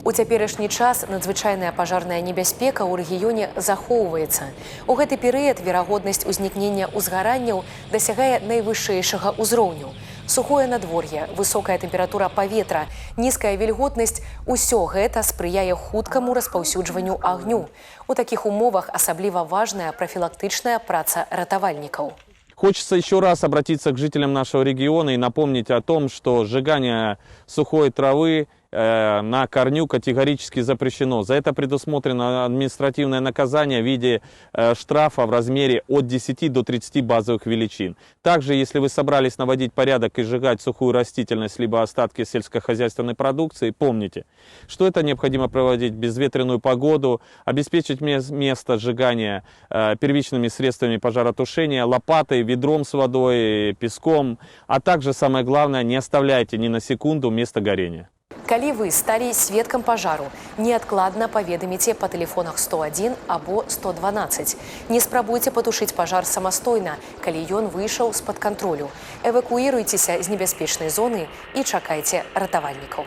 У цяперашні час надзвычайная пажарная небяспека ў рэгіёне захоўваецца. У гэты перыяд верагоднасць узнікнення ўзгаранняў дасягае найвышэйшага ўзроўню. Сухое надвор'е, высокая тэмпература паветра, нізкая вільготнасць – усё гэта спрыяе хуткаму распаўсюджванню агню. У такіх умовах асабліва важная профилактичная праца ратавальнікаў. Хочется еще раз обратиться к жителям нашего региона и напомнить о том, что сжигание сухой травы на корню категорически запрещено. За это предусмотрено административное наказание в виде штрафа в размере от 10 до 30 базовых величин. Также, если вы собрались наводить порядок и сжигать сухую растительность либо остатки сельскохозяйственной продукции, помните, что это необходимо проводить в безветренную погоду, обеспечить место сжигания первичными средствами пожаротушения, лопатой, ведром с водой, песком, а также, самое главное, не оставляйте ни на секунду место горения. Калі вы сталі сведкам пажару, неадкладна паведаміце па тэлефонах 101 або 112. Не спрабуйце патушыць пажар самастойна, калі ён выйшаў з-пад кантролю. Эвакуіруйцеся з небяспечнай зоны і чакайце ратавальнікаў.